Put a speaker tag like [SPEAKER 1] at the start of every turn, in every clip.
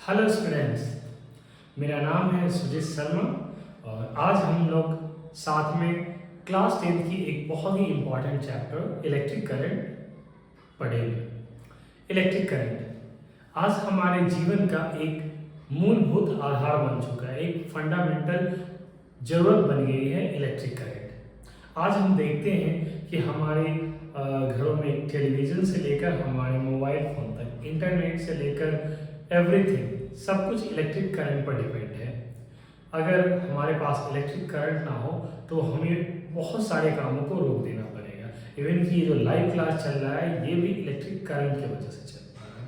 [SPEAKER 1] Hello students, मेरा नाम है सुजीत शर्मा और आज हम लोग साथ में क्लास 10 की एक बहुत ही इम्पॉर्टेंट चैप्टर इलेक्ट्रिक करंट पढ़ेंगे। इलेक्ट्रिक करंट आज हमारे जीवन का एक मूलभूत आधार बन चुका है, एक फंडामेंटल ज़रूरत बन गई है इलेक्ट्रिक करंट। आज हम देखते हैं कि हमारे घरों में टेलीविज़न से लेकर हमारे मोबाइल फ़ोन तक, इंटरनेट से लेकर एवरीथिंग, सब कुछ इलेक्ट्रिक करंट पर डिपेंड है। अगर हमारे पास इलेक्ट्रिक करंट ना हो तो हमें बहुत सारे कामों को रोक देना पड़ेगा। इवन कि ये जो लाइव क्लास चल रहा है ये भी इलेक्ट्रिक करंट की वजह से चल रहा है।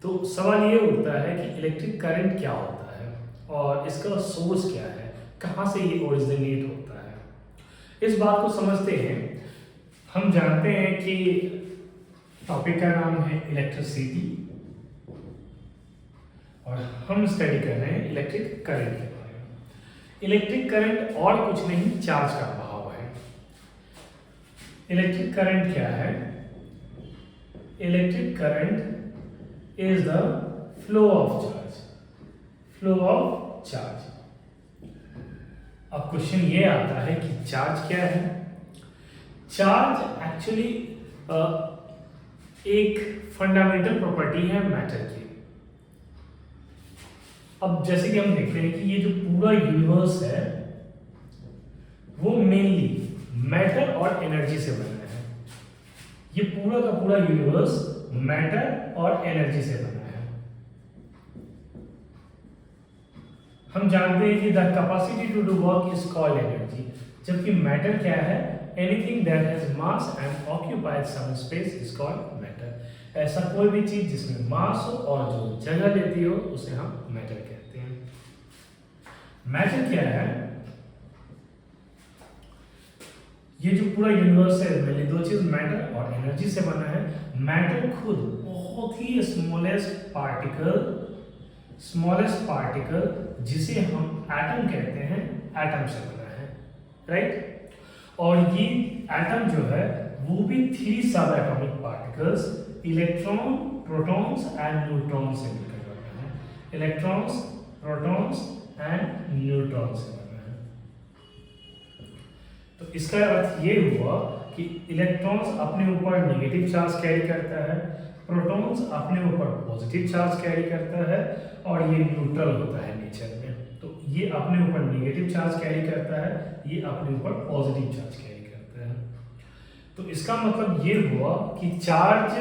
[SPEAKER 1] तो सवाल ये उठता है कि इलेक्ट्रिक करंट क्या होता है और इसका सोर्स क्या है, कहाँ से ये ओरिजिनेट होता है। इस बात को समझते हैं। हम जानते हैं कि टॉपिक का नाम है इलेक्ट्रिसिटी और हम स्टडी कर रहे हैं इलेक्ट्रिक करंट के बारे में। इलेक्ट्रिक करंट और कुछ नहीं, चार्ज का बहाव है। इलेक्ट्रिक करंट क्या है? Electric current is the flow of charge. Flow of charge. अब क्वेश्चन ये आता है कि चार्ज क्या है? चार्ज एक्चुअली एक फंडामेंटल प्रॉपर्टी है मैटर की। अब जैसे कि हम देखते हैं कि ये जो पूरा यूनिवर्स है वो मेनली मैटर और एनर्जी से बना है। ये पूरा का पूरा यूनिवर्स मैटर और एनर्जी से बना है। हम जानते हैं कि the capacity to do work is called energy, जबकि मैटर क्या है? Anything that has mass and occupies some space is called matter. ऐसा कोई भी चीज जिसमें मास हो और जो जगह लेती हो उसे हम मैटर कहते हैं। मैटर क्या है? ये जो पूरा यूनिवर्स है मेनली दो चीज मैटर और एनर्जी से बना है। मैटर खुद बहुत ही स्मॉलेस्ट पार्टिकल जिसे हम एटम कहते हैं, एटम से बना है, राइट? और ये एटम जो है वो भी 3 सब atomic particles electron, protons and neutron से मिलकर बना है। इलेक्ट्रॉन्स, प्रोटॉन्स एंड न्यूट्रॉन से बना है। तो इसका अर्थ ये हुआ कि इलेक्ट्रॉन्स अपने ऊपर नेगेटिव चार्ज कैरी करता है, प्रोटॉन्स अपने ऊपर पॉजिटिव चार्ज कैरी करता है और ये न्यूट्रल होता है नेचर में। तो ये अपने ऊपर नेगेटिव चार्ज कैरी करता है, ये अपने ऊपर पॉजिटिव चार्ज कैरी करता है। तो इसका मतलब ये हुआ कि चार्ज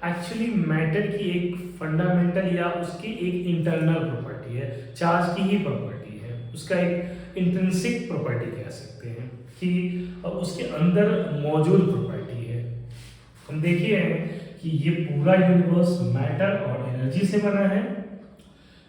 [SPEAKER 1] एक्चुअली मैटर की एक फंडामेंटल या उसकी एक इंटरनल प्रॉपर्टी है, चार्ज की ही प्रॉपर्टी है, उसका एक इंट्रिंसिक प्रॉपर्टी कह सकते हैं कि उसके अंदर मौजूद प्रॉपर्टी है। हम देखिए कि ये पूरा यूनिवर्स मैटर और एनर्जी से बना है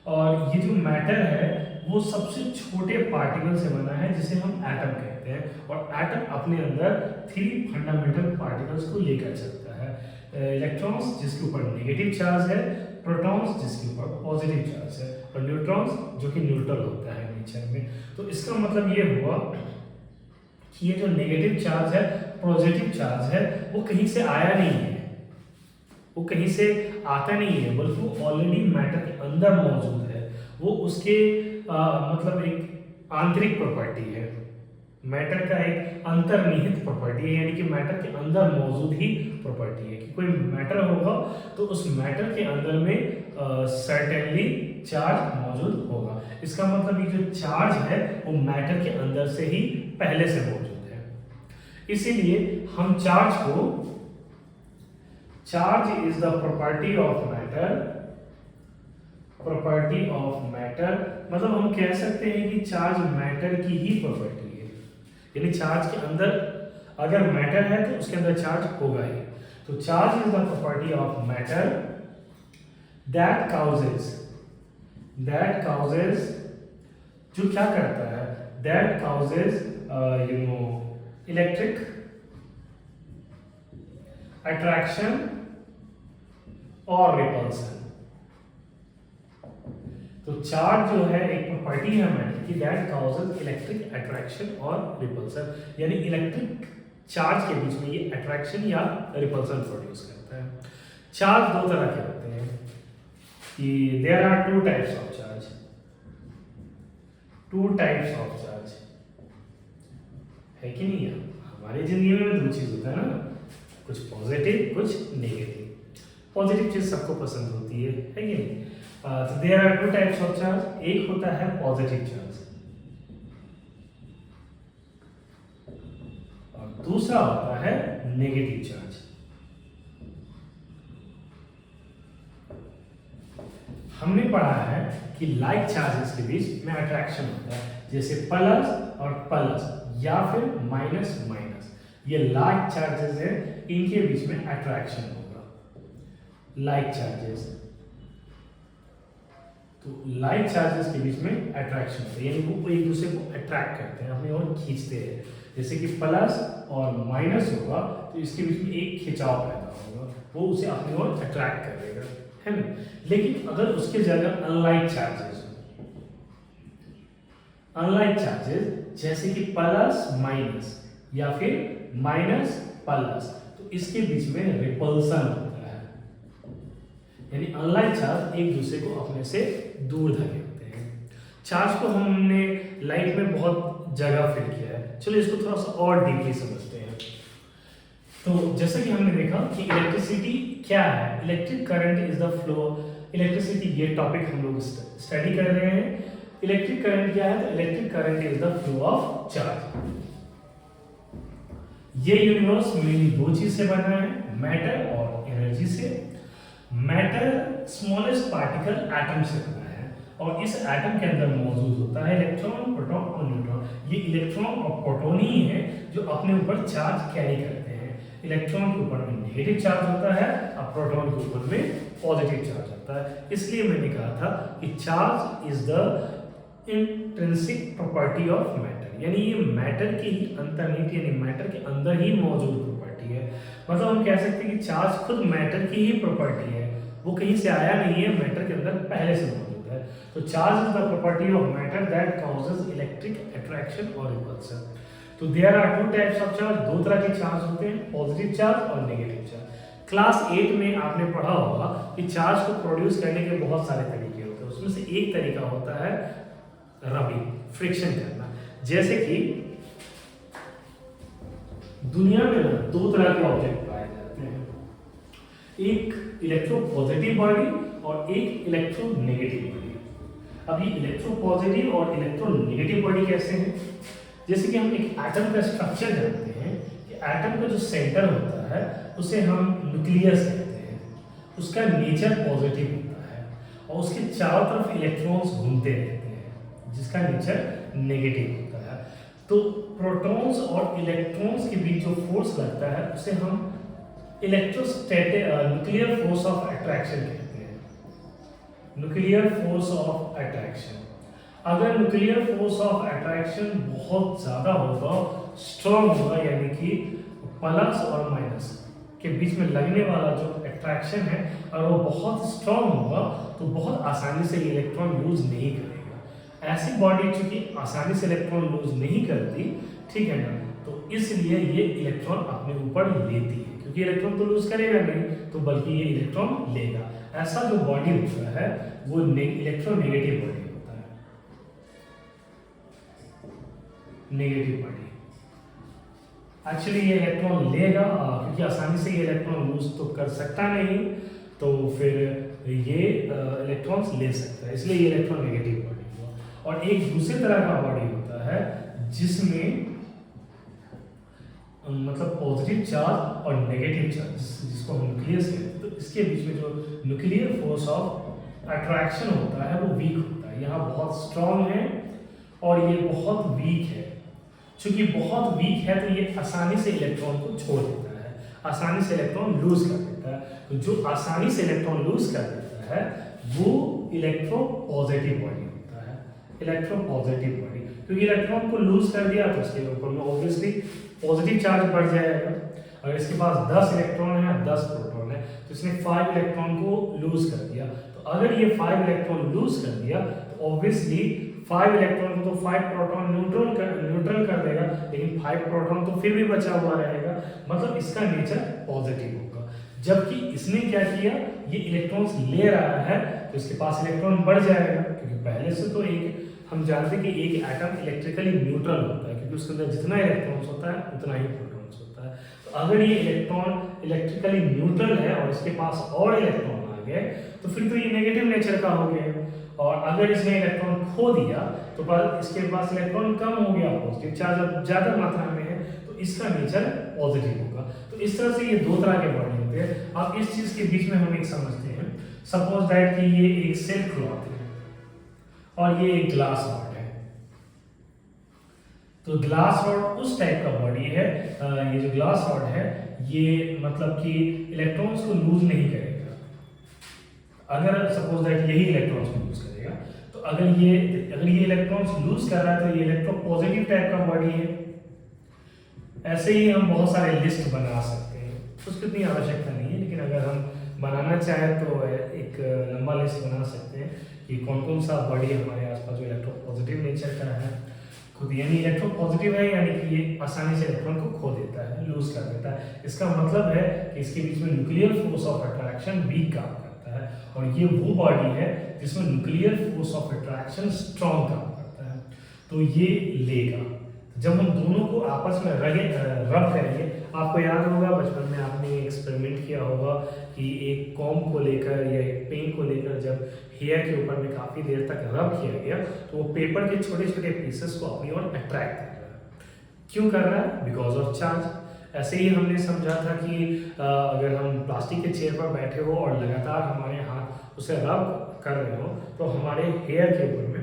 [SPEAKER 1] और ये जो मैटर है वो सबसे छोटे पार्टिकल से बना है जिसे हम एटम कहते हैं। और एटम अपने अंदर 3 फंडामेंटल पार्टिकल्स को लेकर चलता है। इलेक्ट्रॉन्स जिसके ऊपर नेगेटिव चार्ज है, प्रोटॉन्स जिसके ऊपर पॉजिटिव चार्ज है और न्यूट्रॉन्स जो कि न्यूट्रल होता है नेचर में। तो इसका मतलब ये हुआ कि ये जो नेगेटिव चार्ज है, पॉजिटिव चार्ज है, वो कहीं से आया नहीं है, वो कहीं से आता नहीं है, बल्कि वो ऑलरेडी मैटर के अंदर मौजूद है। वो उसके मतलब एक आंतरिक प्रॉपर्टी है, मैटर का एक अंतर्निहित प्रॉपर्टी है, यानी कि मैटर के अंदर मौजूद ही प्रॉपर्टी है कि कोई मैटर होगा तो उस मैटर के अंदर में सर्टेनली चार्ज मौजूद होगा। इसका मतलब ये जो चार्ज है वो मैटर के अंदर से ही पहले से मौजूद है। इसीलिए हम charge is the property of matter. Property of matter मतलब हम कह सकते हैं कि चार्ज मैटर की ही प्रॉपर्टी है, यानी चार्ज के अंदर अगर मैटर है तो उसके अंदर चार्ज होगा ही। तो charge is the property of matter that causes जो क्या करता है, दैट काउजेज इलेक्ट्रिक अट्रैक्शन और रिपल्सन। तो चार्ज जो है एक प्रॉपर्टी है मैटर की दैट काउजेज इलेक्ट्रिक अट्रैक्शन और रिपल्सन, यानी इलेक्ट्रिक चार्ज के बीच में ये अट्रैक्शन या रिपल्सन प्रोड्यूस करता है। चार्ज 2 तरह के होते हैं, कि there are two types of charge, two types of charge, है कि नहीं है? हमारी जिंदगी में दो चीज होता है ना, कुछ पॉजिटिव कुछ नेगेटिव। पॉजिटिव चीज सबको पसंद होती है कि नहीं? तो there are two types of charge, एक होता है पॉजिटिव चार्ज और दूसरा होता है नेगेटिव चार्ज। हमने पढ़ा है कि लाइक चार्जेस के बीच में अट्रैक्शन होता है, जैसे प्लस और प्लस या फिर माइनस माइनस, ये लाइक चार्जेस है, इनके बीच में अट्रैक्शन होगा, लाइक चार्जेस। तो लाइक चार्जेस के बीच में अट्रैक्शन होता है, यानी वो एक दूसरे को अट्रैक्ट करते हैं, अपनी ओर खींचते हैं। जैसे कि प्लस और माइनस होगा तो इसके बीच में एक खिंचाव पैदा होगा, वो उसे अपनी ओर अट्रैक्ट करेगा, है ना? लेकिन अगर उसके जगह अनलाइक चार्जेस, अनलाइक चार्जेस जैसे कि प्लस माइनस या फिर माइनस प्लस, तो इसके बीच में रिपल्सन होता है, यानी अनलाइक चार्ज एक दूसरे को अपने से दूर धकेलते हैं। चार्ज को हमने लाइफ में बहुत जगह फिल किया है, चलो इसको थोड़ा सा और डीपली समझते हैं। तो जैसा कि हमने देखा कि इलेक्ट्रिसिटी क्या है, electric current is the flow, electricity ये टॉपिक हम लोग स्टडी कर रहे हैं। इलेक्ट्रिक करंट क्या है? तो electric current is the flow of charge. ये यूनिवर्स मेनली दो चीज से बना है, मैटर और एनर्जी से। मैटर स्मॉलेस्ट पार्टिकल एटम से बना है और इस एटम के अंदर मौजूद होता है इलेक्ट्रॉन, प्रोटॉन और न्यूट्रॉन। ये इलेक्ट्रॉन और प्रोटॉन ही है जो अपने ऊपर चार्ज कैरी करते हैं। इलेक्ट्रॉन के ऊपर में नेगेटिव चार्ज होता है और प्रोटॉन के ऊपर में पॉजिटिव चार्ज होता है। इसलिए मैंने कहा था कि charge is the intrinsic property of matter, यानी ये मैटर की ही अंतर्निहित यानी मैटर के अंदर ही मौजूद प्रॉपर्टी है। मतलब हम कह सकते हैं कि चार्ज खुद मैटर की ही प्रॉपर्टी है, वो कहीं से आया नहीं है, मैटर के अंदर पहले से मौजूद है। तो charge is the property of matter that causes electric attraction और रिपल्सन। तो there are two types of charge, दो तरह के चार्ज होते हैं, पॉजिटिव चार्ज और नेगेटिव चार्ज। क्लास 8 में आपने पढ़ा होगा कि चार्ज को प्रोड्यूस करने के बहुत सारे तरीके होते हैं, उसमें से एक तरीका होता है रबिंग, फ्रिक्शन करना। जैसे कि दुनिया में ना दो तरह के ऑब्जेक्ट पाए जाते हैं, एक इलेक्ट्रोपॉजिटिव बॉडी और एक इलेक्ट्रोनेगेटिव बॉडी। अब ये इलेक्ट्रोपॉजिटिव और इलेक्ट्रोनेगेटिव बॉडी कैसे हैं? जैसे कि हम एक एटम का स्ट्रक्चर जानते हैं कि एटम का जो सेंटर होता है उसे हम न्यूक्लियस कहते हैं, उसका नेचर पॉजिटिव होता है और उसके चारों तरफ इलेक्ट्रॉन्स घूमते रहते हैं जिसका नेचर नेगेटिव होता है। तो प्रोटॉन्स और इलेक्ट्रॉन्स के बीच जो फोर्स लगता है उसे हम electrostatic nuclear force of attraction कहते हैं, न्यूक्लियर फोर्स ऑफ अट्रैक्शन। अगर न्यूक्लियर फोर्स ऑफ अट्रैक्शन बहुत ज्यादा होगा, स्ट्रॉन्ग होगा, यानी कि प्लस और माइनस के बीच में लगने वाला जो अट्रैक्शन है अगर वो बहुत स्ट्रॉन्ग होगा तो बहुत आसानी से इलेक्ट्रॉन लूज नहीं करेगा। ऐसी बॉडी चूंकि आसानी से इलेक्ट्रॉन लूज नहीं करती, ठीक है ना, तो इसलिए ये इलेक्ट्रॉन अपने ऊपर लेती है, क्योंकि इलेक्ट्रॉन तो लूज करेगा नहीं, तो बल्कि ये इलेक्ट्रॉन लेगा। ऐसा जो बॉडी होता है वो इलेक्ट्रोनेगेटिव बॉडी होता है, नेगेटिव बॉडी। एक्चुअली ये इलेक्ट्रॉन लेगा क्योंकि आसानी से ये इलेक्ट्रॉन लूज तो कर सकता नहीं, तो फिर ये इलेक्ट्रॉन्स ले सकता है, इसलिए ये इलेक्ट्रोनेगेटिव बॉडी हुआ। और एक दूसरे तरह का बॉडी होता है जिसमें मतलब पॉजिटिव चार्ज और नेगेटिव चार्ज, जिसको हम न्यूक्लियस कहते हैं, तो इसके बीच में जो न्यूक्लियर फोर्स ऑफ अट्रैक्शन होता है वो वीक होता है। यहाँ बहुत स्ट्रॉन्ग है और ये बहुत वीक है। चूंकि बहुत वीक है तो ये आसानी से इलेक्ट्रॉन को छोड़ देता है, आसानी से इलेक्ट्रॉन लूज कर देता है। तो जो आसानी से इलेक्ट्रॉन लूज कर देता है वो इलेक्ट्रोपॉजिटिव बॉडी होता है, इलेक्ट्रोपॉजिटिव बॉडी। क्योंकि इलेक्ट्रॉन को लूज कर दिया तो उसके ऊपर में ऑब्वियसली पॉजिटिव चार्ज बढ़ जाएगा। अगर इसके पास 10 इलेक्ट्रॉन है, 10 प्रोटॉन है, तो इसने 5 इलेक्ट्रॉन को लूज कर दिया। तो अगर ये 5 इलेक्ट्रॉन लूज कर दिया तो ऑब्वियसली 5 इलेक्ट्रॉन को तो 5 प्रोटॉन न्यूट्रल कर देगा, लेकिन 5 प्रोटॉन तो फिर भी बचा हुआ रहेगा, मतलब इसका नेचर पॉजिटिव होगा। जबकि इसने क्या किया, ये इलेक्ट्रॉन्स ले रहा है तो इसके पास इलेक्ट्रॉन बढ़ जाएगा, क्योंकि पहले से तो एक हम जानते हैं कि एक एटम इलेक्ट्रिकली न्यूट्रल होता है, क्योंकि उसके अंदर जितना इलेक्ट्रॉन्स होता है उतना ही प्रोटॉन्स होता है। तो अगर ये इलेक्ट्रॉन इलेक्ट्रिकली न्यूट्रल है और इसके पास और इलेक्ट्रॉन आ गए तो फिर तो ये नेगेटिव नेचर का हो गया, और अगर इसने इलेक्ट्रॉन खो दिया तो इसके पास इलेक्ट्रॉन कम हो गया, पॉजिटिव चार्ज अब ज्यादा मात्रा में है, तो इसका नेचर पॉजिटिव होगा। तो इस तरह से ये दो तरह के बॉडी होते हैं। अब इस चीज के बीच में हम एक समझते हैं, सपोज दैट कि ये एक सिल्क क्लॉथ है और ये एक ग्लास रॉड है। तो ग्लास रॉड उस टाइप का बॉडी है, ये जो ग्लास रॉड है ये मतलब कि इलेक्ट्रॉन्स को लूज नहीं करेगा। अगर सपोज दैट यही इलेक्ट्रॉन्स को लूज करेगा, तो अगर ये इलेक्ट्रॉन्स लूज कर रहा है तो ये इलेक्ट्रो पॉजिटिव टाइप का बॉडी है। ऐसे ही हम बहुत सारे लिस्ट बना सकते हैं, उसकी इतनी आवश्यकता नहीं है, लेकिन अगर हम बनाना चाहें तो एक लंबा लिस्ट बना सकते हैं कि कौन कौन सा बॉडी हमारे आसपास जो इलेक्ट्रो पॉजिटिव नेचर का है खुद, यानी इलेक्ट्रो पॉजिटिव है, यानी कि ये आसानी से इलेक्ट्रॉन को खो देता है, लूज कर देता है। इसका मतलब है कि इसके बीच में nuclear force of attraction weak काम करता है, और ये वो बॉडी है जिसमें nuclear force of attraction strong काम करता है। तो ये लेगा, जब हम दोनों को आपस में रब करेंगे, आपको याद होगा बचपन में आपने एक्सपेरिमेंट किया होगा कि एक कॉम्ब को लेकर या एक पेन को लेकर जब हेयर के ऊपर में काफ़ी देर तक रब किया गया तो वो पेपर के छोटे छोटे पीसेस को अपनी ओर अट्रैक्ट कर रहा है। क्यों कर रहा है? Because of charge. ऐसे ही हमने समझा था कि अगर हम प्लास्टिक के चेयर पर बैठे हो और लगातार हमारे हाथ उसे रब कर रहे हो तो हमारे हेयर के ऊपर में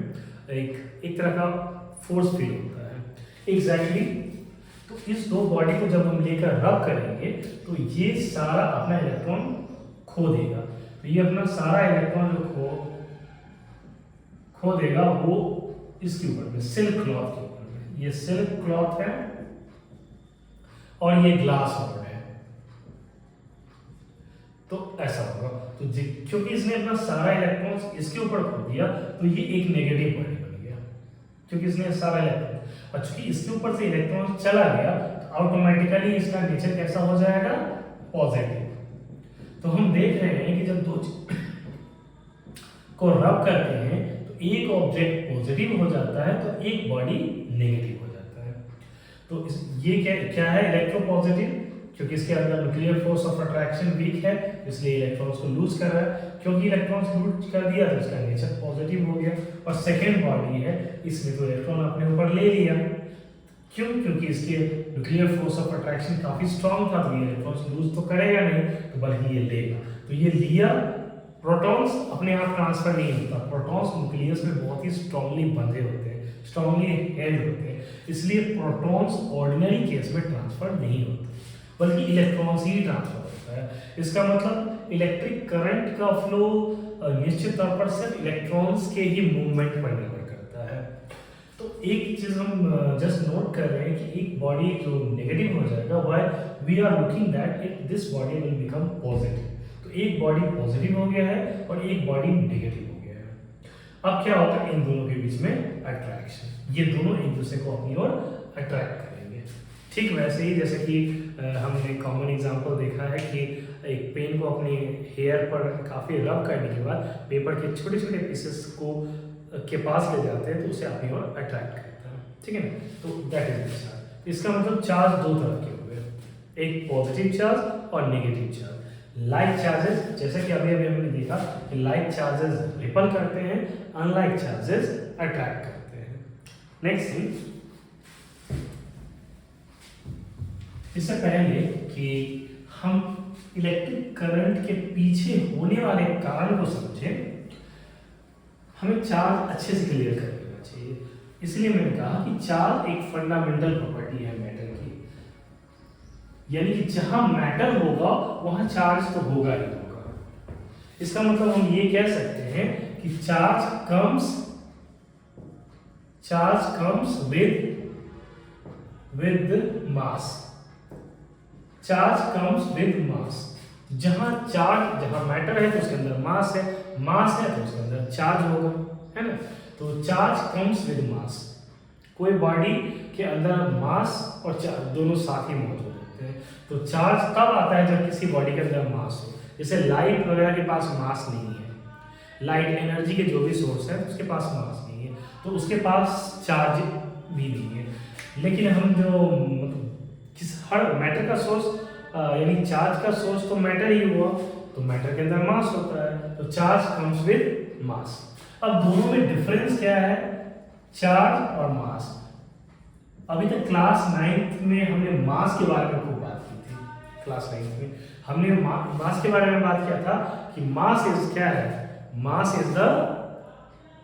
[SPEAKER 1] एक तरह का फोर्स फील होता है। एग्जैक्टली तो इस दो बॉडी को जब हम लेकर रब करेंगे तो ये सारा अपना इलेक्ट्रॉन खो देगा। तो ये अपना सारा इलेक्ट्रॉन जो खो देगा वो इसके ऊपर में, सिल्क क्लॉथ के ऊपर में। ये सिल्क क्लॉथ है और ये ग्लास रॉड है। तो ऐसा होगा, तो क्योंकि इसने अपना सारा इलेक्ट्रॉन इसके ऊपर खो दिया तो ये एक नेगेटिव बॉडी बन गया, क्योंकि इसने सारा इलेक्ट्रॉन, और चूंकि इसके ऊपर से इलेक्ट्रॉन चला गया तो ऑटोमेटिकली इसका नेचर कैसा हो जाएगा? पॉजिटिव। तो हम देख रहे हैं कि जब दो को रब करते हैं तो एक ऑब्जेक्ट पॉजिटिव हो जाता है तो एक बॉडी नेगेटिव हो जाता है। तो ये क्या है? इलेक्ट्रोपॉजिटिव, क्योंकि इसके अंदर nuclear force of attraction weak है इसलिए इलेक्ट्रॉन्स को लूज कर रहा है। क्योंकि इलेक्ट्रॉन्स लूज कर दिया तो इसका नेचर पॉजिटिव हो गया। और सेकेंड बॉडी है, इसने तो इलेक्ट्रॉन अपने ऊपर ले लिया। क्यों? क्योंकि इसके न्यूक्लियर फोर्स ऑफ अट्रैक्शन काफी स्ट्रॉन्ग था, तो ये इलेक्ट्रॉन्स लूज तो करेगा नहीं, तो बल्कि ये लेगा। तो ये लिया, प्रोटॉन्स अपने आप ट्रांसफर नहीं होता, प्रोटॉन्स न्यूक्लियस में बहुत ही स्ट्रांगली बंधे होते हैं, स्ट्रांगली हेल्ड होते हैं, इसलिए प्रोटॉन्स ऑर्डिनरी केस में ट्रांसफर नहीं होते, बल्कि इलेक्ट्रॉन्स ही ट्रांसफर होता है। इसका मतलब इलेक्ट्रिक करंट का फ्लो निश्चित तौर पर सिर्फ इलेक्ट्रॉन्स के ही मूवमेंट पर निर्भर करता है। तो एक चीज हम जस्ट नोट कर रहे हैं कि एक बॉडी जो नेगेटिव हो जाएगा, while we are looking that it this body will become positive. तो एक बॉडी पॉजिटिव हो गया है और एक बॉडी नेगेटिव हो गया है। अब क्या होता है? इन दोनों के बीच में अट्रैक्शन, ये दोनों एक दूसरे को अपनी ओर अट्रैक्ट करेंगे। ठीक वैसे ही जैसे कि हमने कॉमन एग्जांपल देखा है कि एक पेन को अपने हेयर पर काफ़ी रब करने के बाद पेपर के छोटे छोटे पीसेस को के पास ले जाते हैं तो उसे अपनी ओर अट्रैक्ट करता है। ठीक है ना? तो दैट इज द चार्ज। इसका मतलब चार्ज दो तरह के हो गए, एक पॉजिटिव चार्ज और नेगेटिव चार्ज। लाइक चार्जेस, जैसे कि अभी हमने देखा कि लाइक चार्जेस रिपल करते हैं, अनलाइक चार्जेस अट्रैक्ट करते हैं। नेक्स्ट थिंग, इससे पहले कि हम इलेक्ट्रिक करंट के पीछे होने वाले कारण को समझें, हमें चार्ज अच्छे से क्लियर कर लेना चाहिए। इसलिए मैंने कहा कि चार्ज एक फंडामेंटल प्रॉपर्टी है मैटर की, यानी कि जहां मैटर होगा वहां चार्ज तो होगा ही होगा। इसका मतलब हम ये कह सकते हैं कि charge comes with mass. Charge comes with mass. जहां मैटर है तो उसके अंदर मास है तो उसके अंदर चार्ज होगा, है ना? तो चार्ज कम्स विद मास। कोई बॉडी के अंदर मास और चार्ज दोनों साथ ही मौजूद होते हैं। तो चार्ज तब आता है जब किसी बॉडी के अंदर मास हो। जैसे लाइट वगैरह के पास मास नहीं है, लाइट एनर्जी के जो भी सोर्स है उसके पास मास नहीं है, तो उसके पास चार्ज भी नहीं है। लेकिन हम जो हर मैटर का सोर्स यानी चार्ज का सोर्स तो मैटर ही हुआ, तो मैटर के अंदर मास होता है, तो चार्ज कम्स विद मास। अब दोनों में डिफरेंस क्या है, चार्ज और मास। अभी तक क्लास 9th में हमने मास के बारे में खूब बात की थी। क्लास 9th में हमने मास के बारे में बात किया था कि मास इज क्या है, mass is the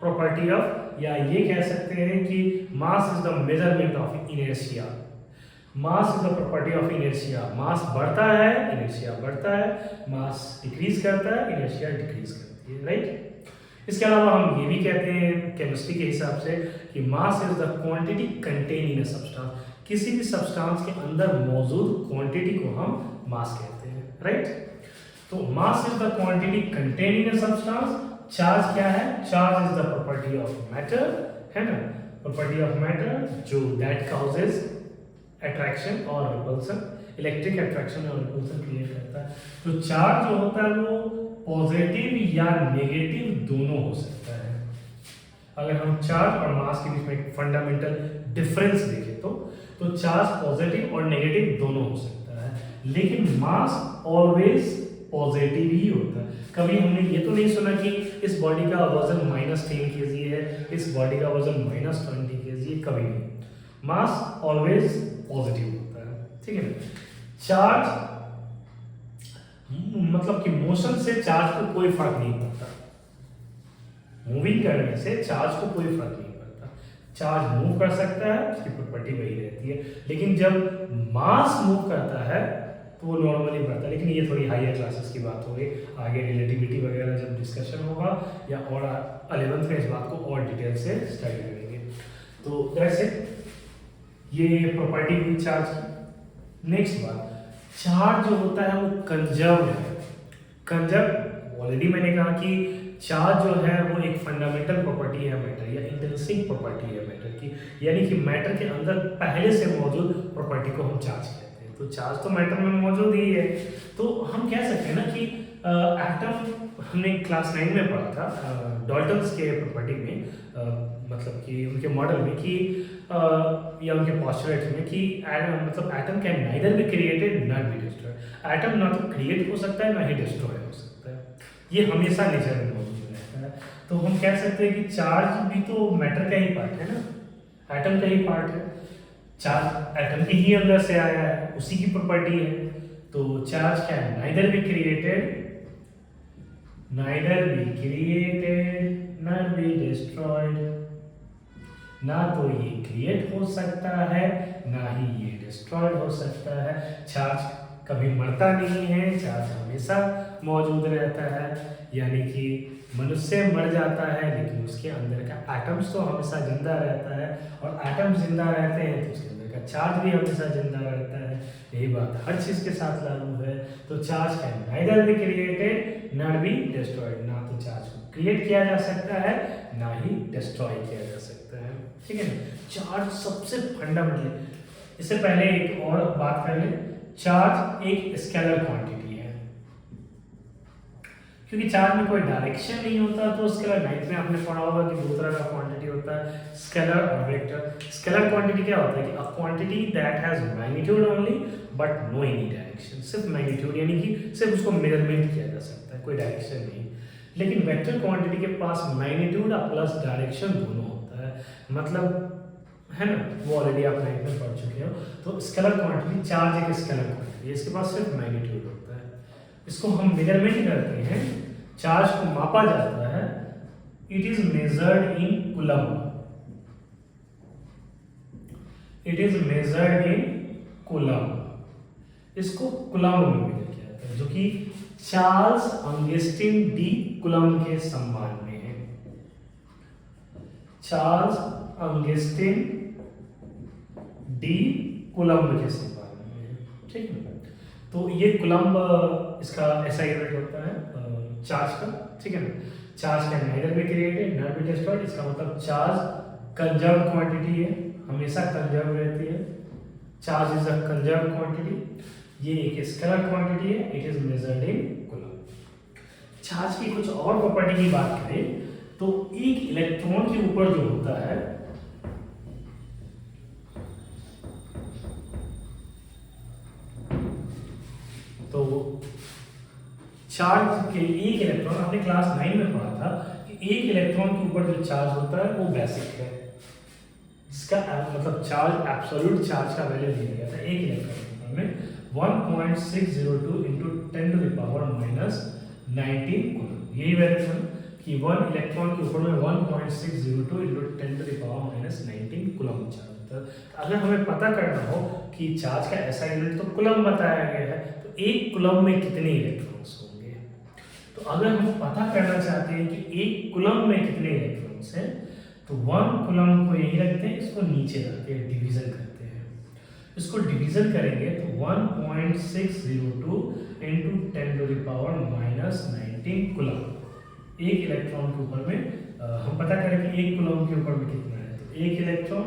[SPEAKER 1] property of, या ये कह सकते हैं कि mass is the measurement of inertia. Mass is the property of inertia. Mass बढ़ता है, इनर्शिया बढ़ता है, मास डिक्रीज करता है, इनर्शिया डिक्रीज करती है, राइट। इसके अलावा हम ये भी कहते हैं केमिस्ट्री के हिसाब से कि mass is the quantity contain in a substance. किसी भी सब्सटेंस के अंदर मौजूद क्वांटिटी को हम मास कहते हैं, राइट। तो मास is the quantity contain in a substance. Charge क्या है, charge is the property of matter, है ना, प्रॉपर्टी ऑफ मैटर जो दैट कॉजेज अट्रैक्शन और रिपल्सन, इलेक्ट्रिक अट्रैक्शन और रिपल्सन क्रिएट करता है। तो चार्ज जो होता है वो पॉजिटिव या नेगेटिव दोनों हो सकता है। अगर हम चार्ज और मास के बीच में एक फंडामेंटल डिफरेंस देखें तो चार्ज पॉजिटिव और नेगेटिव दोनों हो सकता है, लेकिन मास ऑलवेज पॉजिटिव ही होता है। कभी हमने ये तो नहीं सुना कि इस बॉडी का वजन -10 kg है, इस बॉडी का वजन -20 kg है, कभी नहीं। मास ऑलवेज पॉजिटिव होता है, ठीक है ना। चार्ज मतलब कि मोशन से चार्ज को कोई फर्क नहीं पड़ता, मूविंग करने से चार्ज को कोई फर्क नहीं पड़ता। चार्ज मूव कर सकता है, उसकी प्रॉपर्टी वही रहती है, लेकिन जब मास मूव करता है तो वो नॉर्मली बढ़ता है। लेकिन ये थोड़ी हायर क्लासेस की बात हो गई, आगे रिलेटिविटी वगैरह जब डिस्कशन होगा या और 11th में इस बात को और डिटेल से स्टडी करेंगे। तो दैट्स इट, ये प्रॉपर्टी हुई चार्ज की। नेक्स्ट बात, चार्ज जो होता है वो कंजर्व है। कंजर्व ऑलरेडी मैंने कहा कि चार्ज जो है वो एक फंडामेंटल प्रॉपर्टी है मैटर या इंट्रिंसिक प्रॉपर्टी है मैटर की, यानी कि मैटर के अंदर पहले से मौजूद प्रॉपर्टी को हम चार्ज कहते हैं। तो चार्ज तो मैटर में मौजूद ही है। तो हम कह सकते हैं ना कि एटम, हमने क्लास 9 में पढ़ा था डॉल्टन्स के प्रॉपर्टी में, मतलब कि उनके मॉडल में कि या उनके पोस्टुलेट में कि मतलब atom can neither be created not be destroyed. Atom ना तो क्रिएट हो सकता है ना ही डिस्ट्रॉय हो सकता है, ये हमेशा नेचर में मौजूद रहता है। तो हम कह सकते हैं कि चार्ज भी तो मैटर का ही पार्ट है ना, एटम का ही पार्ट है। चार्ज एटम के ही अंदर से आया है, उसी की प्रॉपर्टी है। तो charge can neither be created not be destroyed. ना तो ये क्रिएट हो सकता है ना ही ये डिस्ट्रॉयड हो सकता है। चार्ज कभी मरता नहीं है, चार्ज हमेशा मौजूद रहता है। यानी कि मनुष्य मर जाता है लेकिन उसके अंदर का एटम्स तो हमेशा जिंदा रहता है, और एटम जिंदा रहते हैं तो उसके अंदर का चार्ज भी हमेशा जिंदा रहता है। यही बात हर चीज के साथ लागू है। तो charge can neither be created not be destroyed. ना तो चार्ज को क्रिएट किया जा सकता है ना ही डिस्ट्रॉय किया जा सकता है, ठीक है ना। चार्ज सबसे फंडामेंटल, इससे पहले एक और बात कर ले, चार्ज एक स्केलर क्वांटिटी है। क्योंकि चार्ज में कोई डायरेक्शन नहीं होता, तो स्केलर 9th में आपने पढ़ा होगा कि दो तरह का क्वांटिटी होता है, स्केलर और वेक्टर। स्केलर क्वांटिटी क्या होता है कि a quantity that has magnitude only but no any direction. सिर्फ मैग्नीट्यूड, यानी कि सिर्फ उसको मेजरमेंट किया जा सकता है, कोई डायरेक्शन नहीं। लेकिन वेक्टर क्वांटिटी के पास मैग्नीट्यूड प्लस डायरेक्शन दोनों होता है, मतलब है ना, वो ऑलरेडी आप 9th में पढ़ चुके हो। तो स्केलर क्वांटिटी, चार्ज एक स्केलर क्वांटिटी है, इसके पास सिर्फ मैग्नीट्यूड होता है। इसको हम मेजरमेंट करते हैं, चार्ज को मापा जाता है, it is measured in coulomb. It is measured in coulomb. इसको कूलम में मेजर किया जाता है, जो कि चार्ल्स ऑगस्टिन डी कूलम के सम्मान में है। चार्ल्स ऑगस्टिन डी कूलम के सम्मान में है, ठीक है। तो ये कूलम इसका ऐसा यूनिट होता है चार्ज का, ठीक है ना। Charge can neither be created not be destroyed, इसका मतलब चार्ज कंजर्व क्वांटिटी है, हमेशा कंजर्व रहती है। Charge is a conserve quantity. ये एक स्केलर क्वांटिटी है, it is measured in coulomb. Charge की कुछ और प्रॉपर्टी की बात करें तो एक इलेक्ट्रॉन के ऊपर जो होता है तो चार्ज के एक इलेक्ट्रॉन, आपने क्लास 9 में पढ़ा था कि एक इलेक्ट्रॉन के ऊपर जो चार्ज होता है वो बेसिक है, जिसका मतलब चार्ज एब्सोल्यूट चार्ज का वैल्यू दिया गया था एक इलेक्ट्रॉन के ऊपर में 1.602 into 10 to the power minus 19 coulomb. यही वैल्यू था कि 1 इलेक्ट्रॉन के ऊपर में 1.602 into 10 to the power minus 19 coulomb charge होता है। अगर हमें पता करना हो कि चार्ज का ऐसा यूनिट तो कूलम बताया गया है, तो एक कूलम में कितने इलेक्ट्रॉन्स होंगे। तो अगर हम पता करना चाहते हैं कि एक कूलम में कितने इलेक्ट्रॉन्स हैं, तो 1 कूलम को यही रखते हैं, इसको नीचे रखते हैं, डिवीजन करते हैं। इसको डिवीजन करेंगे तो 1.602 into 10 to the power minus 19 coulomb एक इलेक्ट्रॉन के ऊपर में हम पता करें कि एक कूलम के ऊपर में कितना है, तो एक इलेक्ट्रॉन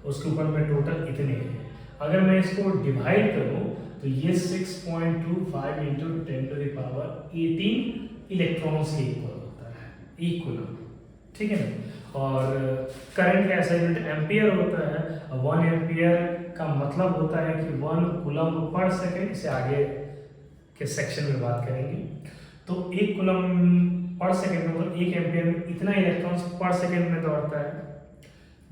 [SPEAKER 1] उसके ऊपर में टोटल इतने हैं। अगर मैं इसको डिवाइड करूं तो ये 6.25 into 10 to the power 18 electrons के इक्वल होता है एक कूलम, ठीक है ना। और करंट का ऐसा यूनिट एम्पियर होता है। 1 एम्पियर का मतलब होता है कि 1 कूलम पर सेकेंड, इसे आगे के सेक्शन में बात करेंगे। तो एक कूलम पर सेकेंड में मतलब 1 एम्पियर में इतना इलेक्ट्रॉन्स पर सेकेंड में दौड़ता है।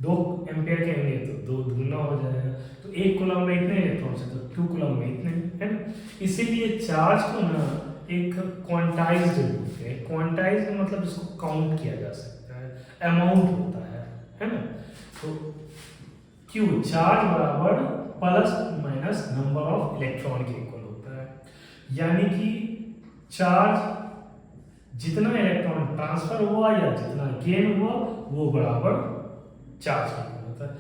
[SPEAKER 1] 2 एम्पियर के होंगे तो 2 गुना हो जाएगा, तो 1 कूलम में इतने इलेक्ट्रॉन्स हैं, तो 2 कूलम में इतने, है ना। इसीलिए चार्ज को ना एक क्वांटाइज्ड रूप है, क्वांटाइज्ड मतलब इसको काउंट किया जा सकता है, अमाउंट होता है ना। तो Q चार्ज बराबर plus minus number of electron के इक्वल होता है, यानी कि चार्ज जितना इलेक्ट्रॉन ट्रांसफर हुआ या जितना गेन हुआ वो बराबर चार्ज का होता है।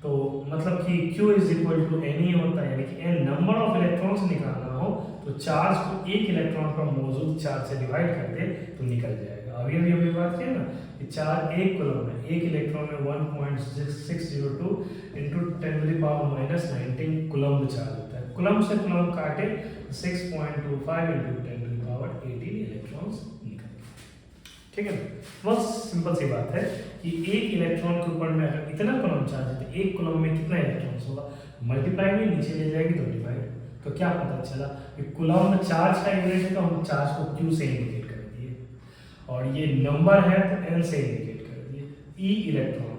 [SPEAKER 1] तो मतलब कि Q is equal to N ही होता है, यानी कि एन नंबर ऑफ इलेक्ट्रॉन्स निकालना हो तो चार्ज को एक इलेक्ट्रॉन पर मौजूद चार्ज से डिवाइड कर दे तो निकल जाएगा। अभी अभी हमने बात की ना कि चार्ज एक कूलम में एक इलेक्ट्रॉन में 1.602 into 10 to the power minus 19 coulomb charge होता है। कूलम से कूलम काटे 6.25 into 10 to the power 18 electrons निकल, ठीक है ना। बहुत सिंपल सी बात है कि एक इलेक्ट्रॉन के ऊपर में अगर इतना कूलम चार्ज है तो एक कूलम में कितना इलेक्ट्रॉन्स होगा, मल्टीप्लाई में नीचे ले जाएगी तो डिवाइड। तो क्या पता चला कि कूलम में चार्ज का यूनिट है तो हम चार्ज को Q से इंडिकेट कर दिए, और ये नंबर है तो N से इंडिकेट कर दिए। ई इलेक्ट्रॉन,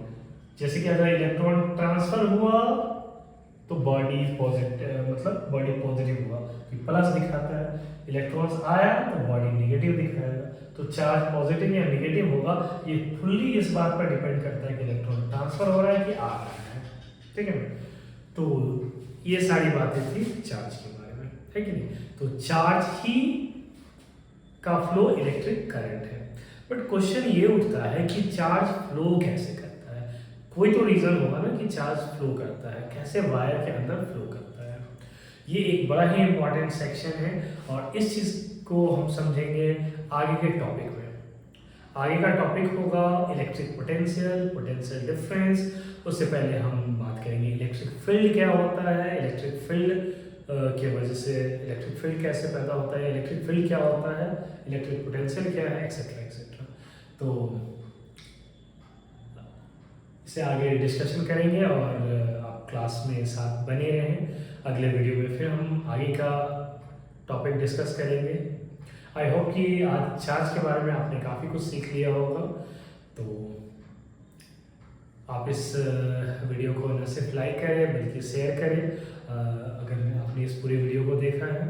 [SPEAKER 1] जैसे कि अगर इलेक्ट्रॉन ट्रांसफर हुआ तो बॉडी पॉजिटिव, मतलब बॉडी पॉजिटिव हुआ कि प्लस दिखाता है, इलेक्ट्रॉन्स आया तो बॉडी नेगेटिव दिखाएगा। तो चार्ज पॉजिटिव या नेगेटिव होगा ये फुल्ली इस बात पर डिपेंड करता है कि इलेक्ट्रॉन ट्रांसफर हो रहा है कि आ रहा है, ठीक है ना। तो ये सारी बातें थी चार्ज के बारे में, है कि नहीं। तो चार्ज ही का फ्लो इलेक्ट्रिक करंट है। बट क्वेश्चन ये उठता है कि चार्ज फ्लो कैसे करता है। कोई तो रीजन होगा ना कि चार्ज फ्लो करता है, कैसे वायर के अंदर फ्लो करता है। ये एक बड़ा ही इंपॉर्टेंट सेक्शन है और इस चीज को हम समझेंगे आगे के टॉपिक में। आगे का टॉपिक होगा इलेक्ट्रिक पोटेंशियल, पोटेंशियल डिफरेंस। उससे पहले हम बात करेंगे इलेक्ट्रिक फील्ड क्या होता है, इलेक्ट्रिक फील्ड की वजह से इलेक्ट्रिक फील्ड कैसे पैदा होता है, इलेक्ट्रिक फील्ड क्या होता है, इलेक्ट्रिक पोटेंशियल क्या है, एक्सेट्रा एक्सेट्रा। तो इसे आगे डिस्कशन करेंगे और आप क्लास में साथ बने रहें। अगले वीडियो में फिर हम आगे का टॉपिक डिस्कस करेंगे। आई होप कि आज चार्ज के बारे में आपने काफ़ी कुछ सीख लिया होगा। तो आप इस वीडियो को न सिर्फ लाइक करें बल्कि शेयर करें अगर आपने इस पूरी वीडियो को देखा है,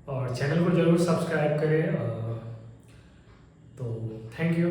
[SPEAKER 1] और चैनल को ज़रूर सब्सक्राइब करें। तो थैंक यू।